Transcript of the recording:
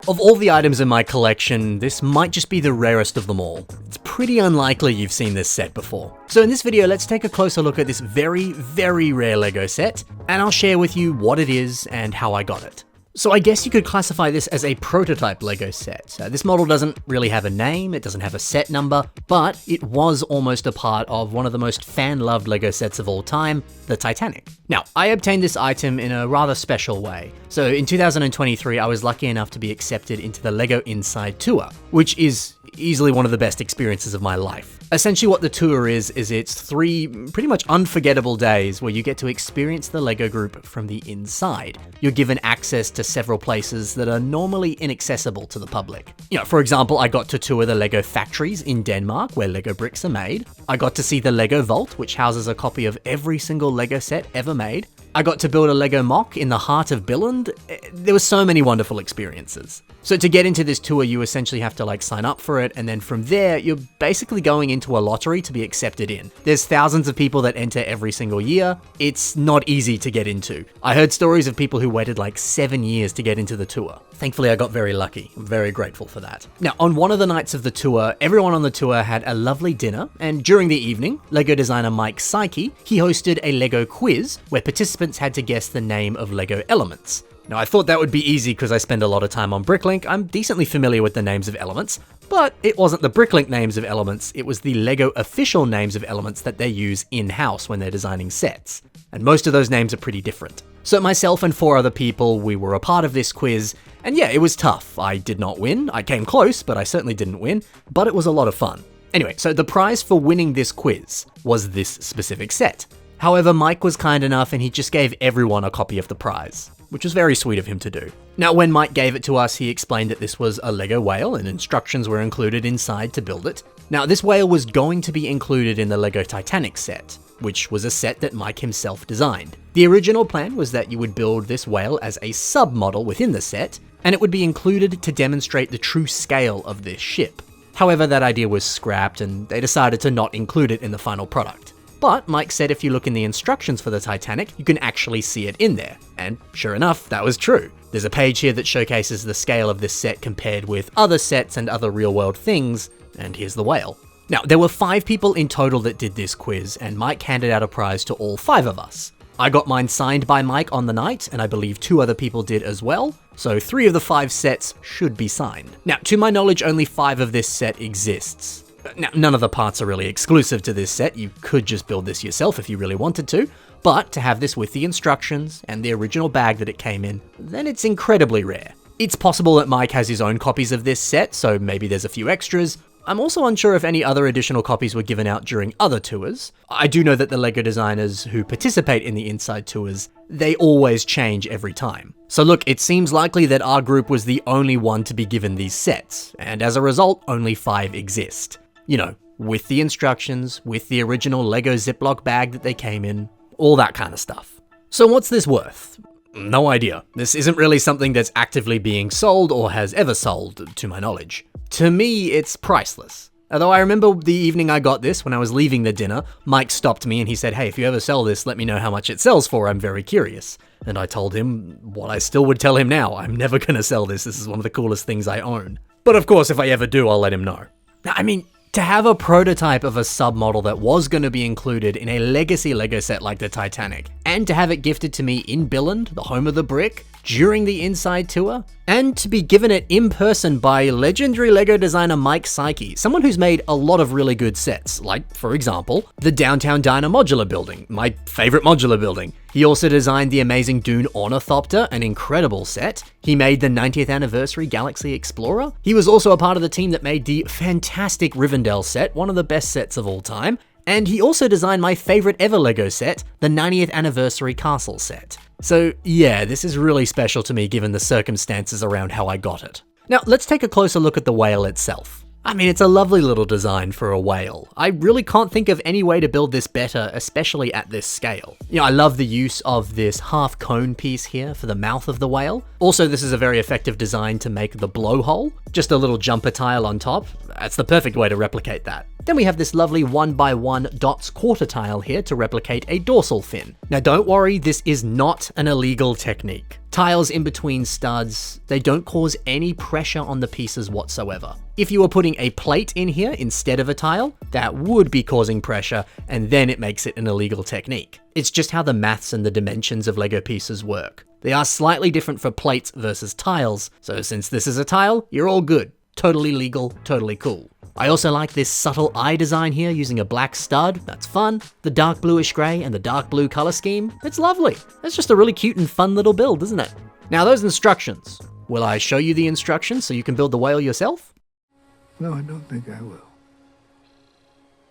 Of all the items in my collection, this might just be the rarest of them all. It's pretty unlikely you've seen this set before. So in this video, let's take a closer look at this very, very rare LEGO set, and I'll share with you what it is and how I got it. So I guess you could classify this as a prototype LEGO set. This model doesn't really have a name, it doesn't have a set number, but it was almost a part of one of the most fan-loved LEGO sets of all time, the Titanic. Now, I obtained this item in a rather special way. So in 2023, I was lucky enough to be accepted into the LEGO Inside Tour, which is easily one of the best experiences of my life. Essentially what the tour is it's 3 pretty much unforgettable days where you get to experience the LEGO group from the inside. You're given access to several places that are normally inaccessible to the public. For example, I got to tour the LEGO factories in Denmark where LEGO bricks are made. I got to see the LEGO Vault, which houses a copy of every single LEGO set ever made. I got to build a LEGO MOC in the heart of Billund. There were so many wonderful experiences. So to get into this tour, you essentially have to sign up for it, and then from there, you're basically going into a lottery to be accepted in. There's thousands of people that enter every single year. It's not easy to get into. I heard stories of people who waited 7 years to get into the tour. Thankfully, I got very lucky. I'm very grateful for that. Now, on one of the nights of the tour, everyone on the tour had a lovely dinner, and during the evening, LEGO designer Mike Psyche, he hosted a LEGO quiz where participants had to guess the name of LEGO elements. Now, I thought that would be easy because I spend a lot of time on Bricklink. I'm decently familiar with the names of elements, but it wasn't the Bricklink names of elements, it was the LEGO official names of elements that they use in-house when they're designing sets. And most of those names are pretty different. So myself and 4 other people, we were a part of this quiz, and yeah, it was tough. I did not win. I came close, but I certainly didn't win, but it was a lot of fun. Anyway, so the prize for winning this quiz was this specific set. However, Mike was kind enough and he just gave everyone a copy of the prize, which was very sweet of him to do. Now, when Mike gave it to us, he explained that this was a LEGO whale and instructions were included inside to build it. Now, this whale was going to be included in the LEGO Titanic set, which was a set that Mike himself designed. The original plan was that you would build this whale as a sub-model within the set, and it would be included to demonstrate the true scale of this ship. However, that idea was scrapped and they decided to not include it in the final product. But Mike said if you look in the instructions for the Titanic, you can actually see it in there. And sure enough, that was true. There's a page here that showcases the scale of this set compared with other sets and other real-world things, and here's the whale. Now, there were 5 people in total that did this quiz, and Mike handed out a prize to all 5 of us. I got mine signed by Mike on the night, and I believe 2 other people did as well, so 3 of the 5 sets should be signed. Now, to my knowledge, only 5 of this set exists. Now, none of the parts are really exclusive to this set, you could just build this yourself if you really wanted to, but to have this with the instructions and the original bag that it came in, then it's incredibly rare. It's possible that Mike has his own copies of this set, so maybe there's a few extras. I'm also unsure if any other additional copies were given out during other tours. I do know that the LEGO designers who participate in the inside tours, they always change every time. So look, it seems likely that our group was the only one to be given these sets, and as a result, only 5 exist. With the instructions, with the original LEGO Ziploc bag that they came in, all that kind of stuff. So what's this worth? No idea. This isn't really something that's actively being sold or has ever sold, to my knowledge. To me, it's priceless. Although I remember the evening I got this, when I was leaving the dinner, Mike stopped me and he said, "Hey, if you ever sell this, let me know how much it sells for, I'm very curious." And I told him what I still would tell him now, I'm never gonna sell this, this is one of the coolest things I own. But of course, if I ever do, I'll let him know. Now, to have a prototype of a sub-model that was going to be included in a legacy LEGO set like the Titanic, and to have it gifted to me in Billund, the home of the brick, during the inside tour, and to be given it in person by legendary LEGO designer Mike Psyche, someone who's made a lot of really good sets, like, for example, the Downtown Diner modular building, my favorite modular building. He also designed the amazing Dune Ornithopter, an incredible set. He made the 90th anniversary Galaxy Explorer. He was also a part of the team that made the fantastic Rivendell set, one of the best sets of all time. And he also designed my favorite ever LEGO set, the 90th anniversary Castle set. So yeah, this is really special to me given the circumstances around how I got it. Now let's take a closer look at the whale itself. It's a lovely little design for a whale. I really can't think of any way to build this better, especially at this scale. I love the use of this half cone piece here for the mouth of the whale. Also, this is a very effective design to make the blowhole. Just a little jumper tile on top. That's the perfect way to replicate that. Then we have this lovely 1x1 dots quarter tile here to replicate a dorsal fin. Now don't worry, this is not an illegal technique. Tiles in between studs, they don't cause any pressure on the pieces whatsoever. If you were putting a plate in here instead of a tile, that would be causing pressure, and then it makes it an illegal technique. It's just how the maths and the dimensions of Lego pieces work. They are slightly different for plates versus tiles, so since this is a tile, you're all good. Totally legal, totally cool. I also like this subtle eye design here using a black stud, that's fun. The dark bluish grey and the dark blue color scheme, it's lovely. It's just a really cute and fun little build, isn't it? Now those instructions. Will I show you the instructions so you can build the whale yourself? No, I don't think I will.